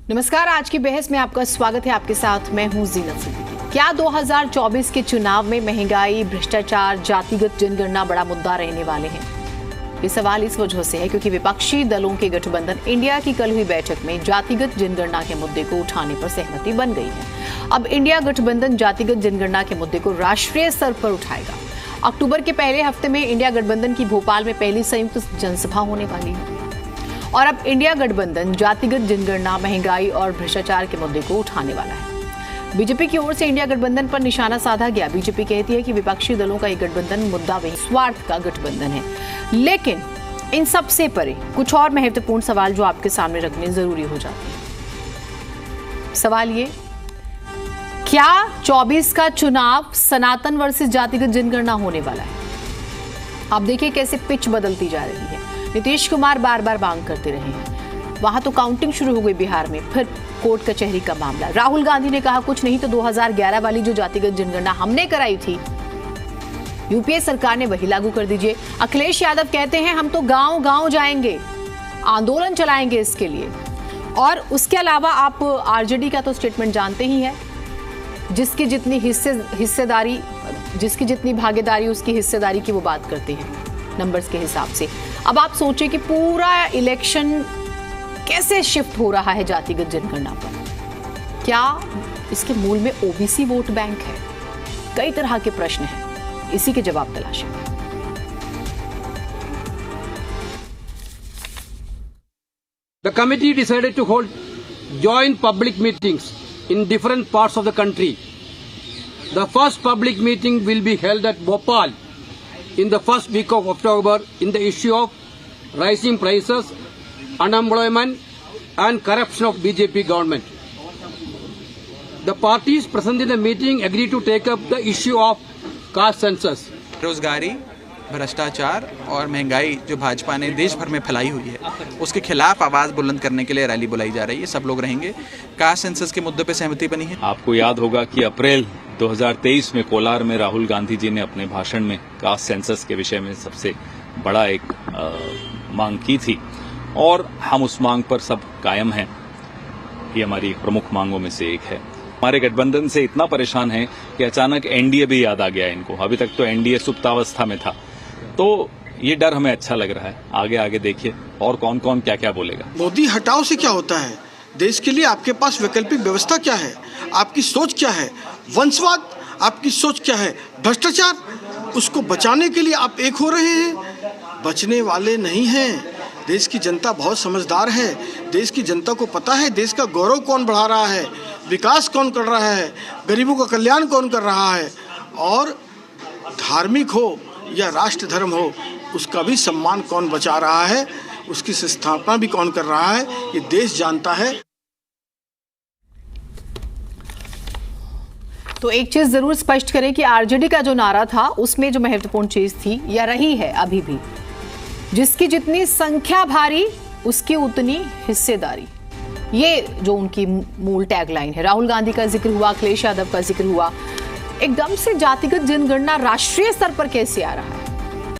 नमस्कार, आज की बहस में आपका स्वागत है। आपके साथ मैं हूं जीनत सिद्दीकी। क्या 2024 के चुनाव में महंगाई, भ्रष्टाचार, जातिगत जनगणना बड़ा मुद्दा रहने वाले हैं? ये सवाल इस वजह से है क्योंकि विपक्षी दलों के गठबंधन इंडिया की कल हुई बैठक में जातिगत जनगणना के मुद्दे को उठाने पर सहमति बन गई है। अब इंडिया गठबंधन जातिगत जनगणना के मुद्दे को राष्ट्रीय स्तर पर उठाएगा। अक्टूबर के पहले हफ्ते में इंडिया गठबंधन की भोपाल में पहली संयुक्त जनसभा होने वाली है और अब इंडिया गठबंधन जातिगत जनगणना, महंगाई और भ्रष्टाचार के मुद्दे को उठाने वाला है। बीजेपी की ओर से इंडिया गठबंधन पर निशाना साधा गया। बीजेपी कहती है कि विपक्षी दलों का ये गठबंधन मुद्दा वही स्वार्थ का गठबंधन है। लेकिन इन सब से परे कुछ और महत्वपूर्ण सवाल जो आपके सामने रखने जरूरी हो जाते हैं। सवाल ये, क्या 24 का चुनाव सनातन वर्सेस जातिगत जनगणना होने वाला है? आप देखिए कैसे पिच बदलती जा रही है। नीतीश कुमार बार बार मांग करते रहे हैं, वहां तो काउंटिंग शुरू हो गई बिहार में, फिर कोर्ट कचहरी का मामला। राहुल गांधी ने कहा कुछ नहीं तो 2011 वाली जो जातिगत जनगणना हमने कराई थी, यूपीए सरकार ने वही लागू कर दीजिए। अखिलेश यादव कहते हैं हम तो गांव गांव जाएंगे, आंदोलन चलाएंगे इसके लिए। और उसके अलावा आप आरजेडी का तो स्टेटमेंट जानते ही है, जिसकी जितनी हिस्सेदारी, जिसकी जितनी भागीदारी उसकी हिस्सेदारी की वो बात करते हैं नंबर्स के हिसाब से। अब आप सोचिए कि पूरा इलेक्शन कैसे शिफ्ट हो रहा है जातिगत जनगणना पर। क्या इसके मूल में ओबीसी वोट बैंक है? कई तरह के प्रश्न हैं, इसी के जवाब तलाशें। The committee decided to hold joint public meetings in different parts of the country. The first public meeting will be held at Bhopal in the first week of October in the issue of rising prices, unemployment and corruption of BJP government. The parties present in the meeting agreed to take up the issue of caste census. बेरोजगारी, भ्रष्टाचार और महंगाई जो भाजपा ने देश भर में फैलाई हुई है, उसके खिलाफ आवाज बुलंद करने के लिए रैली बुलाई जा रही है। सब लोग रहेंगे। कास्ट सेंसस के मुद्दे पे सहमति बनी है। आपको याद होगा कि अप्रैल 2023 में कोलार में राहुल गांधी जी ने अपने भाषण में कास्ट सेंसस के विषय में सबसे बड़ा एक मांग की थी और हम उस मांग पर सब कायम हैं। ये हमारी प्रमुख मांगों में से एक है। हमारे गठबंधन से इतना परेशान है कि अचानक एनडीए भी याद आ गया इनको। अभी तक तो एनडीए सुप्तावस्था में था, तो ये डर हमें अच्छा लग रहा है। आगे आगे देखिए और कौन कौन क्या क्या बोलेगा। मोदी हटाओ से क्या होता है? देश के लिए आपके पास वैकल्पिक व्यवस्था क्या है? आपकी सोच क्या है? वंशवाद, आपकी सोच क्या है? भ्रष्टाचार, उसको बचाने के लिए आप एक हो रहे हैं? बचने वाले नहीं हैं। देश की जनता बहुत समझदार है। देश की जनता को पता है देश का गौरव कौन बढ़ा रहा है, विकास कौन कर रहा है, गरीबों का कल्याण कौन कर रहा है। और धार्मिक हो या राष्ट्र धर्म हो, उसका भी सम्मान कौन बचा रहा है, उसकी स्थापना भी कौन कर रहा है, ये देश जानता है। तो एक चीज जरूर स्पष्ट करें कि आरजेडी का जो नारा था उसमें जो महत्वपूर्ण चीज थी या रही है अभी भी, जिसकी जितनी संख्या भारी उसकी उतनी हिस्सेदारी। ये जो उनकी मूल टैगलाइन है। राहुल गांधी का जिक्र हुआ, अखिलेश यादव का जिक्र हुआ। एकदम से जातिगत जनगणना राष्ट्रीय स्तर पर कैसे आ रहा है?